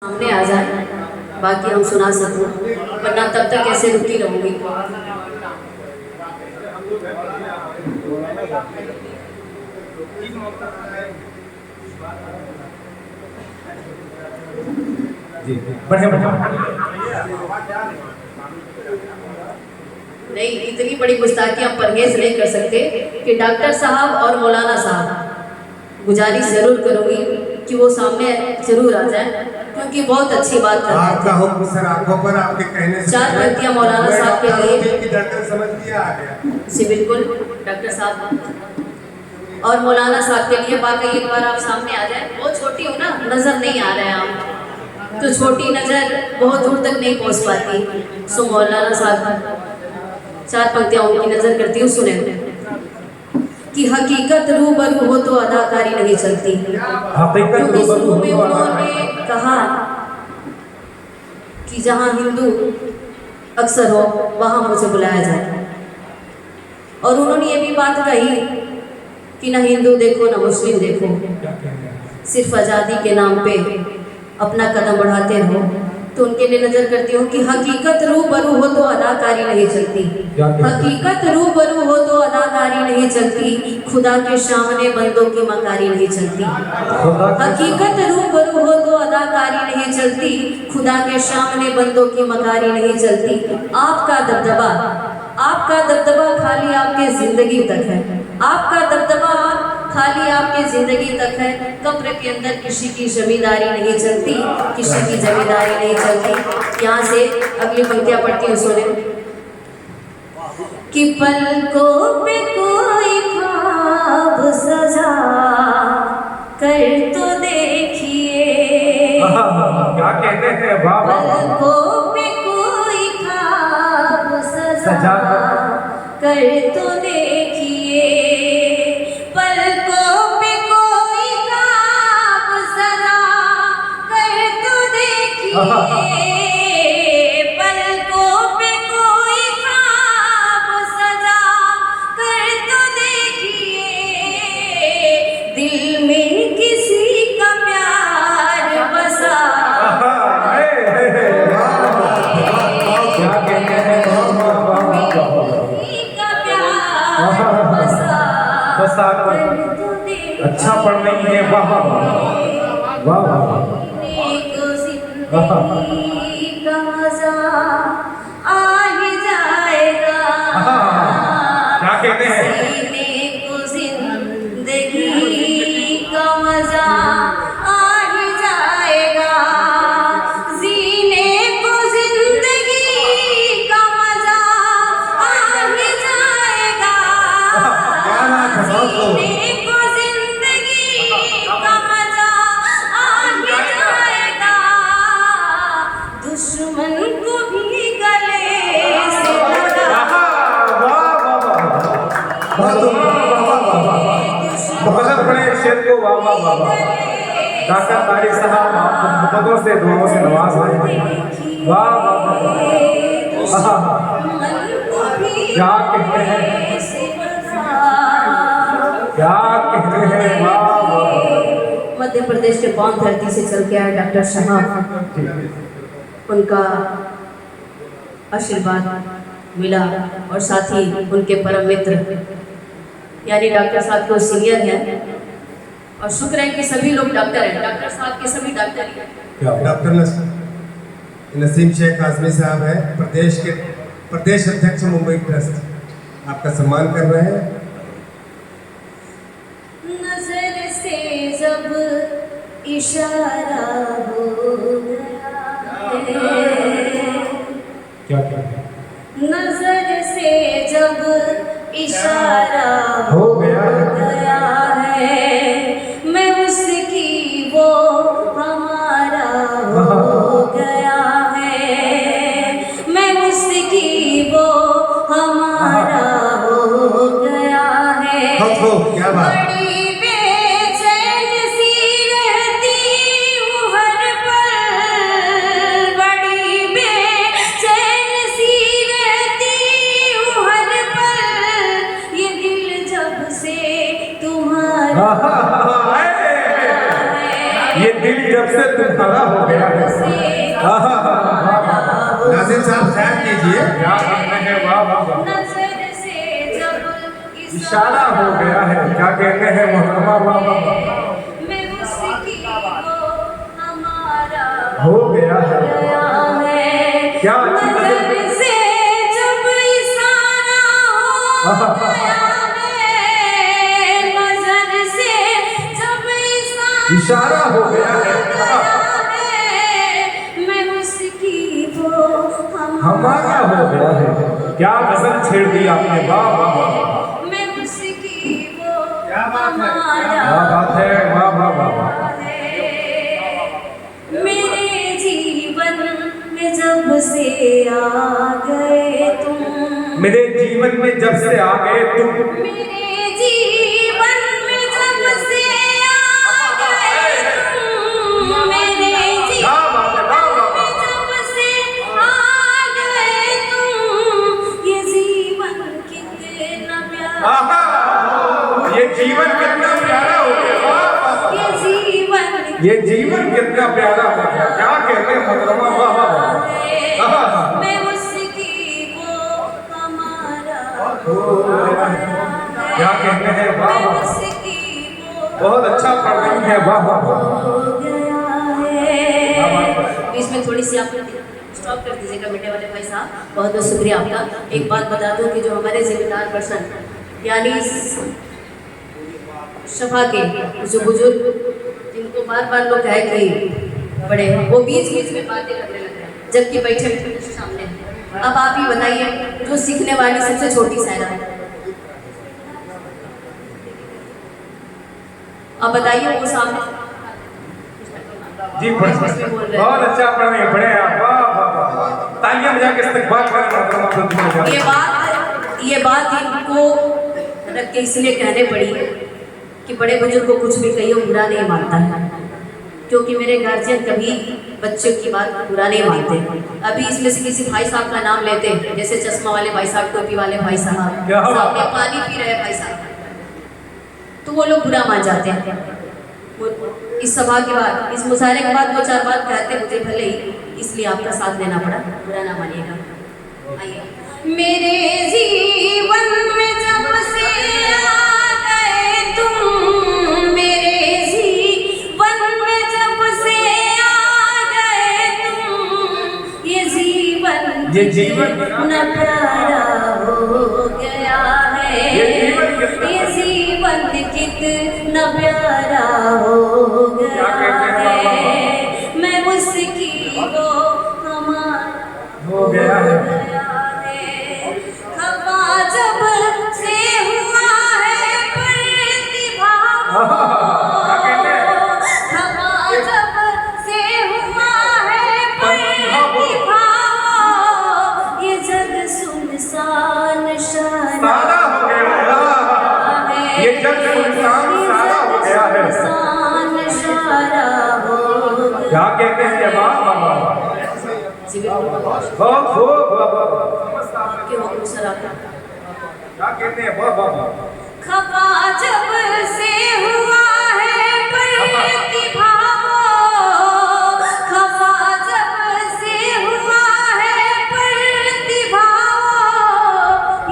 सामने आ जाए, बाकी हम सुना सकूं, वरना तब तक कैसे रुकी रहूंगी। जी बढ़िया बढ़िया। नहीं, इतनी बड़ी गुस्ताखी हम परहेज नहीं कर सकते कि डॉक्टर साहब और मौलाना साहब, गुजारिश जरूर करूंगी कि वो सामने जरूर आ जाए, क्योंकि बहुत अच्छी बात कर रहे आपका हुक्म सर, आंखों पर आपके कहने से चार पंक्तियां मौलाना साहब के लिए। डॉक्टर समझ लिया आ गया जी बिल्कुल डॉक्टर साहब और मौलाना साहब के लिए बात एक बार आप सामने आ जाए। बहुत छोटी हो ना, नजर नहीं आ रहे हैं आप, तो छोटी नजर बहुत दूर तक नहीं पहुंच पाती। सो मौलाना साहब चार पंक्तियां उनकी नजर करती हूँ, सुने कि हकीकत रूबरू हो तो अदाकारी नहीं चलती। क्योंकि शुरू में उन्होंने कहा कि जहाँ हिंदू अक्सर हो वहाँ मुझे बुलाया जाए, और उन्होंने ये भी बात कही कि ना हिंदू देखो ना मुस्लिम देखो, सिर्फ आज़ादी के नाम पे अपना कदम बढ़ाते रहो। तो उनके लिए नजर करती हूँ कि हकीकत रूबरू हो तो अदाकारी नहीं चलती, हकीकत रूबरू हो तो अदाकारी नहीं चलती, खुदा के सामने बंदों की मकारी नहीं चलती। हकीकत रूबरू हो तो अदाकारी नहीं चलती, खुदा के सामने बंदों की मकारी नहीं चलती। आपका दबदबा खाली आपके जिंदगी तक है, आपका दबदबा खाली आपके जिंदगी तक है। कब्र के अंदर किसी की जमींदारी नहीं चलती, किसी की जमींदारी नहीं चलती। यहाँ से अगली पंक्तियां पढ़ती हूँ, सुने कि पलकों पे कोई ख्वाब सजा कर तो देखिए, क्या कहते हैं पलकों पे कोई ख्वाब सजा कर तो देखिए, पलकों पे कोई ख्वाब सजा कर तो देखिए, पलकों पे कोई ख्वाब सजा कर तो देखिए, दिल में किसी का प्यार बसा। अच्छा पढ़ रही है, वाह वाह वाह का मजा आ ही जाएगा। क्या कहते हैं, सीने को जिंदगी का मजा आ ही जाएगा, जीने को जिंदगी का मजा आ ही जाएगा, जीने को जिंदगी का मजा आ ही जाएगा, दुश्मन को भी गले से लगा। बहुत बड़े शेर को वाह वाह वाह वाह। डॉक्टर तारिक साहब आपको मुकद्दरों से दुआओं से नवाज रहे हैं, वाह वाह वाह। क्या कहते हैं, क्या कहते हैं, वाह वाह। मध्य प्रदेश के पावन धरती से चल के आए डॉक्टर साहब, उनका आशीर्वाद मिला, और साथ ही उनके परम मित्र यानी डॉक्टर साहब को सीनियर हैं, और शुक्र है कि सभी लोग डॉक्टर हैं, डॉक्टर साहब के सभी डॉक्टर हैं। डॉक्टर नसीम शेख आजमी साहब है, प्रदेश अध्यक्ष मुंबई ट्रस्ट, आपका सम्मान कर रहे हैं। नजर से जब इशारा हो गया है, क्या क्या नजर से जब इशारा हो गया है, मैं उसकी वो हमारा हो गया है, मैं उसकी वो हमारा हो गया है। क्या बात, बड़ी बेचैन सी रहती हूँ हर पल, बड़ी बेचैन सी रहती हूँ हर पल, ये दिल जब से तुम्हारा है, ये दिल जब से तुम्हारा हो गया है। नाज़िम साहब ख्याल कीजिए। क्या कहते हैं, वाह वाह वाह। नजर से जब इशारा हो गया है, क्या कहते हैं मोहतरमा, वाह वाह वाह। मैं उसकी वो हमारा हो गया है, है। क्या अच्छी नजर से जब इशारा हो गया है, नजर से जब इशारा हो गया है, मैं उसकी वो हमारा हो गया है। क्या गजल छेड़ दी आपने, वाह वाह वाह। मैं उसकी वो क्या बात है, क्या बात है, वाह वाह वाह। मेरे जीवन में जब से आ गए तुम, मेरे जीवन में जब से आ गए तुम, मेरे जीवन में जब से आ गए तुम, मेरे क्या बात है, वाह वाह वाह। जब से आ गए तुम, ये जीवन कितना प्यारा, आहा, ये जीवन कितना प्यारा हो गया, वाह वाह वाह। ये जीवन कितना प्यारा हो गया, क्या कहते हैं मोहतरमा, वाह वाह वाह। आहा, मैं उसकी वो हमारा क्या कहते हैं, वाह मैं वाह। उसकी वो बहुत अच्छा पढ़ रही है, वाह वाह वाह। हो गया है। इसमें थोड़ी सी आप स्टॉप कर दीजिएगा मीडिया वाले भाई साहब, बहुत बहुत शुक्रिया आपका। एक बात बता दूं कि जो हमारे जिम्मेदार पर्सन यानी सभा के जो बुजुर्ग जिनको बार बार लोग कहे कि बड़े, वो बीच बीच में बातें करने लग रहे हैं जबकि बैठे बैठे सामने हैं। अब आप ही बताइए, जो सीखने वाली सबसे छोटी सायरा है, अब बताइए वो सामने जी बहुत अच्छा पढ़ रहे हैं, बड़े आप, वाह वाह वाह। तालियां बजा के इस्तकबाल करें। ये बात इनको रख के इसलिए कहने पड़ी कि बड़े बुजुर्ग को कुछ भी कहियो बुरा नहीं मानता है, क्योंकि मेरे गार्जियन कभी बच्चों की बात बुरा नहीं मानते। अभी इसमें से किसी भाई साहब का नाम लेते हैं, जैसे चश्मा वाले भाई साहब, टोपी वाले भाई साहब, क्या बात? सामने पानी पी रहे भाई साहब, तो वो लोग बुरा मान जाते हैं। इस सभा के बाद, इस मुशायरे के बाद दो चार बात कहते मुझे भले ही, इसलिए आपका साथ देना पड़ा, बुरा ना मानिएगा। आइए। मेरे जीवन में जब से आ गए तुम, मेरे जीवन में जब से आ गए तुम, ये जीवन कितना प्यारा हो गया है, ये जीवन कितना प्यारा हो गया है। मैं उसकी वो हमारा हो गया है। खफा जब से हुआ है प्रतिभा, खफा जब से हुआ है प्रतिभा, ये जग सुनसान सारा हो गया है, ये जग सुनसान सारा हो गया है। सुनसान सारा हो गया। क्या कहते हैं, वाह वाह वाह। बहुत खूब, वाह वाह वाह। आपके हुक्म सर आता। क्या कहते हैं, वाह वाह वाह। खफा जब से हुआ है प्रतिभा, खफा जब से हुआ है प्रतिभा,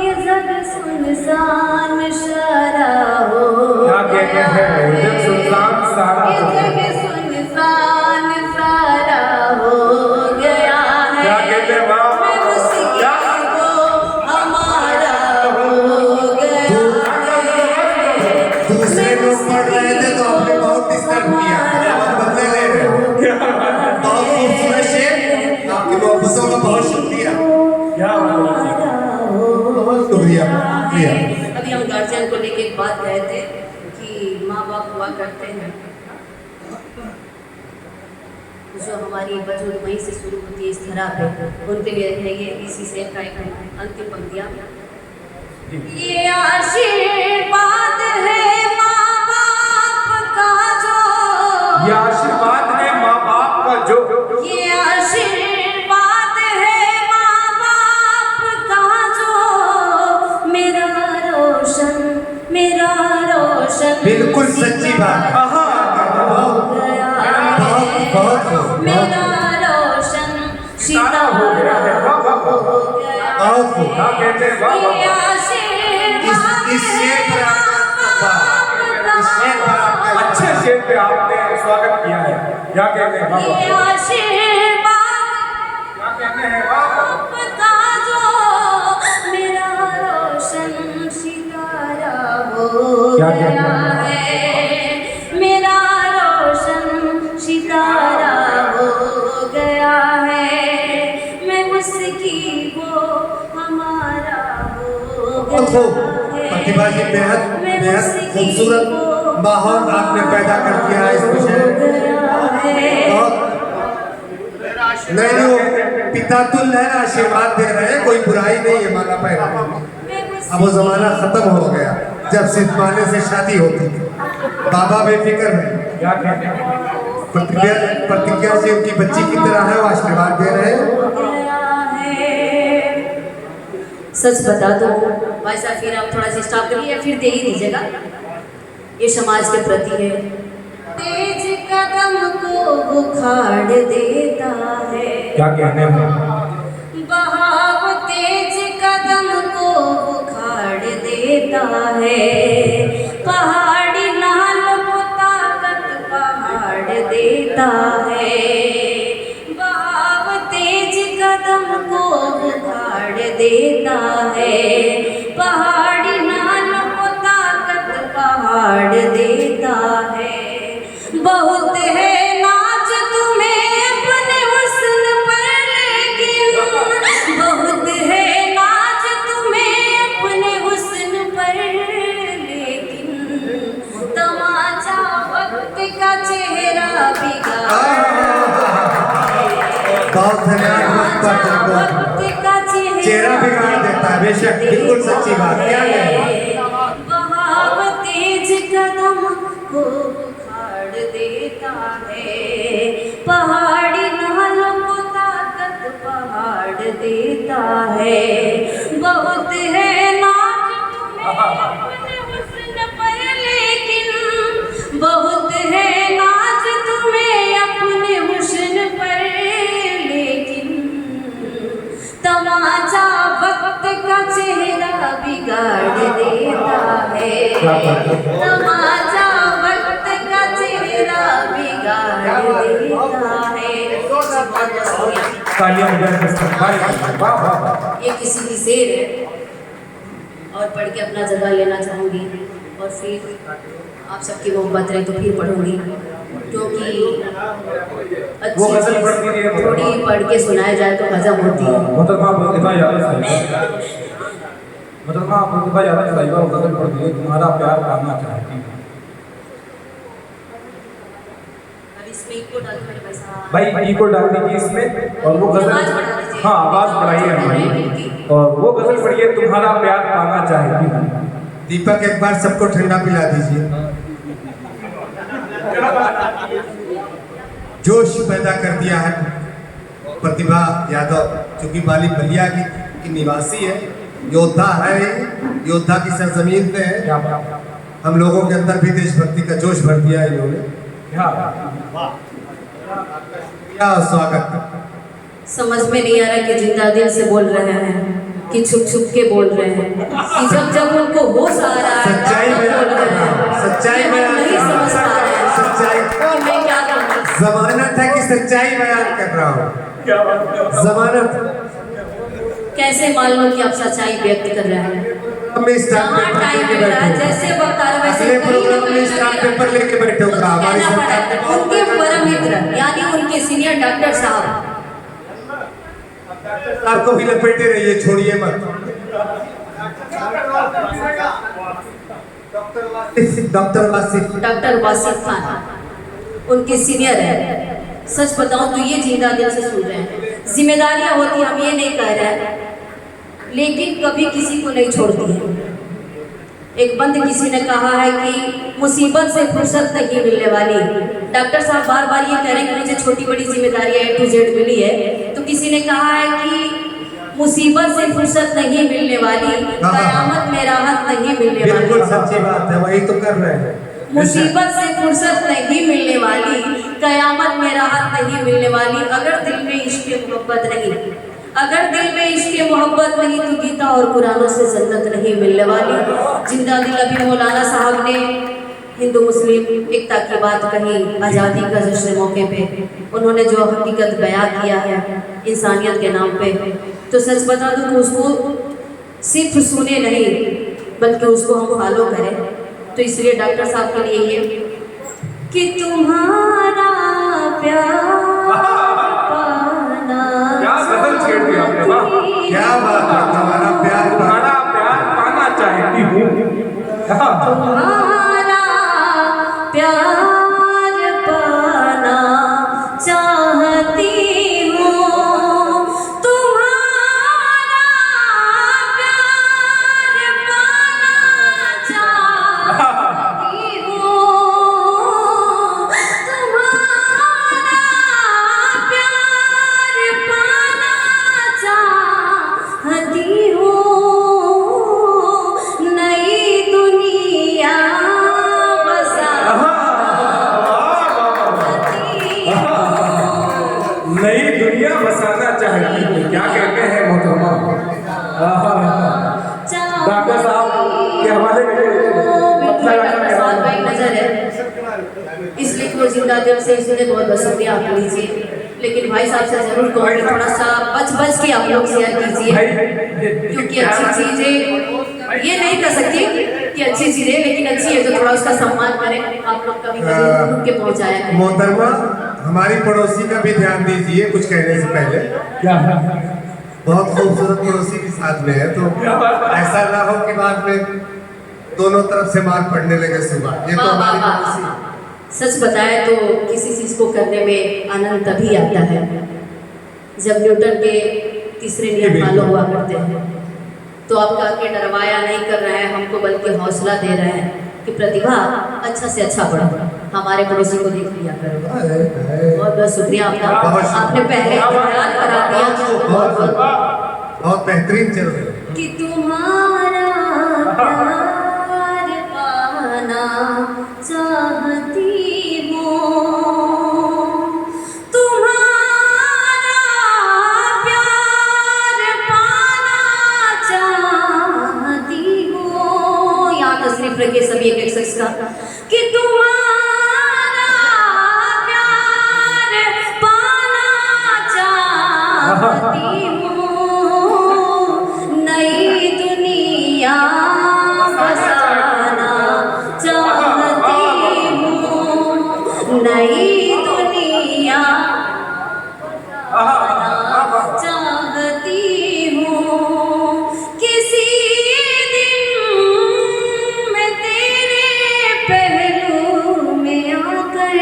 ये जग सुनसान सारा हो क्या कहते हैं, जग सुनसान सारा ये हो गया। जग सुनसान सारा हो गया है। क्या कहते हैं, वाह वाह मैं वाह। उसकी क्या वो हमारा हो गया है। दूसरे लोग पढ़ रहे थे तो आपने बहुत डिस्टर्ब किया, बहुत बदले ले रहे हो। बहुत खूबसूरत शेर, आपकी मोहब्बतों का बहुत शुक्रिया, क्या बात है। बहुत शुक्रिया शुक्रिया। अभी हम गार्जियन को लेके एक बात कहे थे कि माँ बाप हुआ करते हैं, जो हमारी वजूद वहीं से शुरू होती है इस तरह पे, उनके लिए रहेंगे इसी से का एक अंतिम पंक्तियाँ। ये आशीर्वाद है माँ बाप का जो, ये आशीर्वाद है माँ बाप का जो, ये आशीर्वाद है माँ बाप का जो, मेरा रोशन बिल्कुल सच्ची बात। हो गया बहुत खूब। क्या कहते हैं? वाह वाह वाह। इस शेर पर आपका इस शेर पर आपका अच्छे शेर पे आपने स्वागत किया है। क्या कहते हैं? वाह वाह। क्या कहते हैं? वाह वाह। क्या कहते हैं? मेरा रोशन सितारा हो गया है, मैं उसकी वो हमारा हो बहुत खूब। प्रतिभा जी बेहद खूबसूरत माहौल आपने पैदा कर दिया है इस विषय बहुत नहीं जो पितातुल है आशीर्वाद दे रहे हैं, कोई बुराई नहीं है माला पहनाने। अब वो जमाना खत्म हो गया जब सिर्फ माने से शादी होती थी। बाबा बेफिक्र है, क्या कहते हैं? प्रतिज्ञा से उनकी बच्ची की तरह है, वो आशीर्वाद दे रहे हैं। सच बता दो भाई साहब, फिर आप थोड़ा सा स्टॉप करिए या फिर दे ही दीजिएगा। ये समाज के प्रति है। तेज कदम को उखाड़ देता है, क्या कहते हैं? बहाव तेज कदम को उखाड़ देता है, पहाड़ी नाल को ताकत पहाड़ देता है, बहाव तेज कदम को उखाड़ देता है, पहाड़ी नाल को ताकत पहाड़ देता है। बहुत है नाच तुम्हें अपने हुस्न पर, लेकिन बहुत है नाच तुम्हें अपने हुस्न पर, लेकिन तमाचा वक्त का चेहरा बिगाड़ बहुत धन्यवाद वक्त का चेहरा बिगाड़ देता है। बेशक बिल्कुल सच्ची बात। क्या है? बहाव तेज कदम को उखाड़ देता है, पहाड़ी नालों को ताकत पहाड़ देता है। बहुत है नाच तुम्हें अपने हुस्न पर, लेकिन बहुत है नाच तुम्हें अपने हुस्न पर, लेकिन तमाचा वक्त का चेहरा बिगाड़ देता है, तमाचा वक्त का चेहरा बिगाड़ देता है। तालियां बजाएं। वाह वाह वाह। ये किसी की शेर है और पढ़ के अपना जगह लेना चाहूँगी, और फिर आप सबकी मोहब्बत रहे तो फिर पढ़ूंगी, क्योंकि वो गजल पढ़ दीजिए। थोड़ी पढ़ के सुनाया जाए तो हजम होती है। मोहतरमा प्रतिभा यादव साहिबा, मोहतरमा प्रतिभा यादव साहिबा वो गजल पढ़ दीजिए। तुम्हारा प्यार पाना चाहती हूँ। अब इसमें इको डाल मेरे भाई साहब। भाई इको डाल दीजिए इसमें, और वो गजल, आवाज़ बढ़ा दीजिए। हाँ आवाज बढ़ाइए हमारी, और वो गजल पढ़िए तुम्हारा प्यार पाना चाहती हूँ। दीपक एक बार सबको ठंडा पिला दीजिए। जोश पैदा कर दिया है प्रतिभा यादव, चूंकि बाली बलिया की निवासी है, योद्धा है, योद्धा की सरजमीन पे है। क्या बात, हम लोगों के अंदर भी देशभक्ति का जोश भर दिया है इन्होंने। क्या क्या स्वागत। समझ में नहीं आ रहा कि जिंदा दिल से बोल रहे हैं कि छुप छुप के बोल रहे हैं, कि जब जब उनको होश आ रहा है सच्चाई तब बयान बोल कर रहे रहा हूँ, हैं। सच्चाई हम बयान नहीं कर रहा हूँ। समझ पा रहे हैं। सच्चाई तो मैं क्या करूँ? जमानत है कि सच्चाई बयान कर रहा हूँ। क्या बात। जमानत कैसे मान लो कि आप सच्चाई व्यक्त कर रहे हैं? हम इस स्टाम्प जहाँ पेपर टाइम लेके मिल रहा है, बैठे जैसे वक्त आ रहा है, वैसे अगले कहीं ना प्रोग्राम में कहीं स्टाम्प लगे पेपर लेके बैठे तो होगा हमारी कहना सरकार पड़ा के है। बहुत उनके परम मित्र यानी उनके सीनियर डॉक्टर साहब सरकार को भी लपेटे रहिए, छोड़िए मत। डॉक्टर वासिफ खान उनके सीनियर है। सच बताऊं तो ये जिंदा दिल से सुन रहे हैं। जिम्मेदारियां होती, हम ये नहीं कह रहे हैं, लेकिन कभी किसी को नहीं छोड़ती है। एक बंद किसी ने कहा है कि मुसीबत से फुर्सत नहीं मिलने वाली। डॉक्टर साहब बार बार ये कह रहे हैं कि मुझे छोटी बड़ी जिम्मेदारियां A to Z मिली है, तो किसी ने कहा है कि मुसीबत से फुर्सत नहीं मिलने वाली, कयामत में राहत नहीं मिलने बिल्कुल वाली। सच्ची बात है, वही तो कर रहे हैं। मुसीबत से फुर्सत नहीं मिलने वाली, कयामत में राहत नहीं मिलने वाली। अगर दिल में इश्क मोहब्बत नहीं, अगर दिल में इश्क मोहब्बत नहीं तो गीता और कुरानों से जन्नत नहीं मिलने वाली। जिंदा दिल अभी मौलाना साहब ने हिंदू मुस्लिम एकता की बात कही, आज़ादी का जश्न मौके पे उन्होंने जो हकीकत बयां किया है इंसानियत के नाम पे, तो सच बता दूं कि उसको सिर्फ सुने नहीं बल्कि उसको हम फॉलो करें। तो इसलिए डॉक्टर साहब के लिए ये कि तुम्हारा प्यार पाना, क्या गजल छेड़ दिया आपने, वाह क्या बात है, तुम्हारा प्यार तुम्हारा प्यार पाना चाहती हूँ। तुम्हारा प्यार पाना चाहती हूँ, तुम्हारा प्यार पाना चाहती हूँ, तुम्हारा प्यार पाना चाहती हूँ, नई दुनिया नई दुनिया बसाना चाहती हूँ। क्या कहते हैं मोहतरमा डॉक्टर साहब के हवाले नजर है, इसलिए वो जिंदा दिल से इसलिए बहुत बहुत शुक्रिया आप लीजिए। लेकिन भाई साहब से जरूर कहूँगी थोड़ा सा बच के आप लोग शेयर कीजिए, क्योंकि अच्छी चीजें ये नहीं कर सकती कि अच्छी चीजें, लेकिन अच्छी है तो थोड़ा उसका सम्मान करें। आप लोग कभी कभी उनके पहुंचाया करें। मोहतरमा, हमारी पड़ोसी का भी ध्यान दीजिए कुछ कहने से पहले। क्या बहुत खूबसूरत पड़ोसी भी साथ में है, तो ऐसा ना हो कि बाद में दोनों तरफ से मार पड़ने लगे सुबह। ये तो हमारी पड़ोसी। सच बताए तो किसी चीज को करने में आनंद तभी आता है जब न्यूटन के तीसरे नियम फॉलो हुआ करते हैं। तो आपका के डरवाया नहीं कर रहे हैं हमको, बल्कि हौसला दे रहे हैं कि प्रतिभा अच्छा से अच्छा बढ़ो। हमारे पड़ोसी को देख लिया करो। बहुत बहुत शुक्रिया आपका, आपने पहले बयान करा दिया। बहुत बेहतरीन चल रही है। कि तुम्हारा प्यार पाना चाहती हूँ, तुम्हारा प्यार पाना चाहती हूँ। यहाँ तशरीफ रखिए सभी एक शख्स का कि तुम्हारा प्यार पाना चाहती हूँ, नई दुनिया बसाना चाहती हूँ, नई दुनिया बसाना चाहती हूँ। किसी दिन मैं तेरे पहलू में आकर,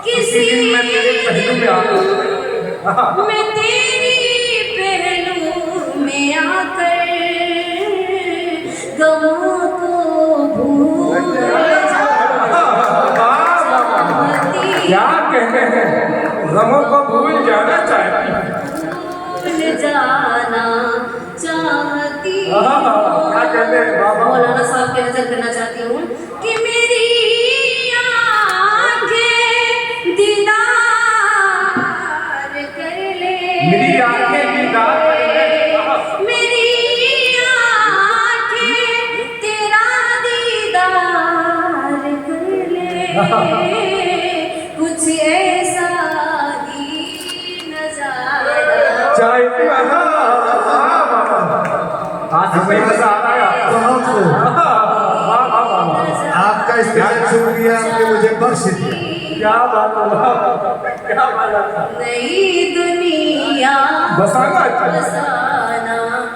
किसी दिन मैं तेरे पहलू में आकर, मैं तेरी पहलू में आकर गमों को भूल क्या कहते हैं, गमों को भूल जाना चाहती हूँ। जाना चाहती हूँ। क्या कहते हैं बाबा? मौलाना साहब के नजर करना चाहती हूँ कि मेरी आँखें दीदार कर ले, मेरी आंखें दीदार कर ले, मेरी आँखें तेरा दीदार कर ले, कुछ ऐसा ही नजारा चाहती हूँ। आज हमें मजा आ रहा है। बहुत खूब। आपका स्पेशल शुक्रिया, आपने मुझे बख्श दिया। क्या बात है, क्या बात है। नई दुनिया बसाना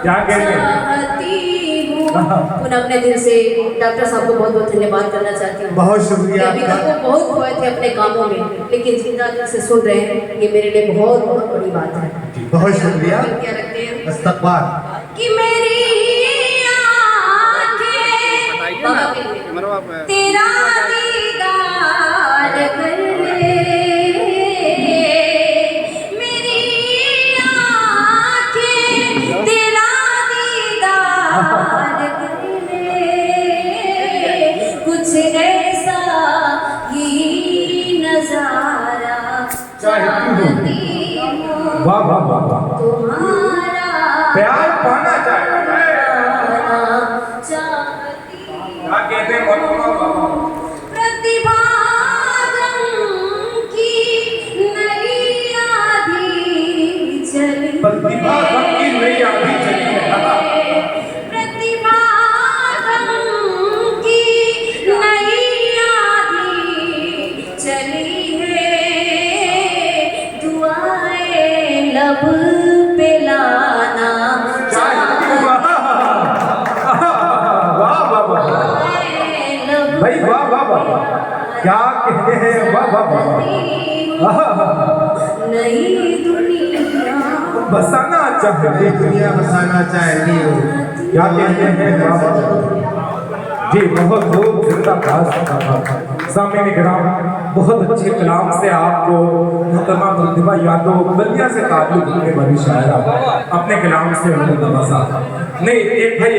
क्या कहते हैं? चाहती हूँ। पुनः अपने दिल से डॉक्टर साहब को बहुत बहुत धन्यवाद करना चाहती हूँ। बहुत शुक्रिया अभी तक आपका। वो बहुत खोए थे अपने कामों में, लेकिन जिंदा दिल से सुन रहे हैं, ये मेरे लिए बहुत बहुत बड़ी बात है। बहुत शुक्रिया। क्या रखते हैं इस्तकबाल। कि मेरी आँखें बाबा के लिए तेरा दीदार कर ले, मेरी आँखें तेरा दीदार कर ले, कुछ ऐसा ही नजारा चाहती हूँ। वाह वाह वाह वाह तुम्हारा प्यार पाना चाहता है चाहती क्या कहते हैं बोलो प्रतिभा की नई आधी चली प्रतिभा की नई आधी चली है प्रतिभा की नई आधी चली है दुआएं लब पे लाना वाह वाह वाह भाई वाह वाह वाह क्या कहते हैं वाह वाह वाह नई दुनिया बसाना चाहते दुनिया बसाना चाहती हो। क्या कहते हैं वाह वाह जी बहुत बहुत जिंदाबाद सामने ग्राम बहुत अच्छे कलाम से आपको मुहतरमा प्रतिभा यादव बलिया से ताल्लुक रखने वाली शायरा अपने कलाम से उन्होंने नवाजा नहीं एक भाई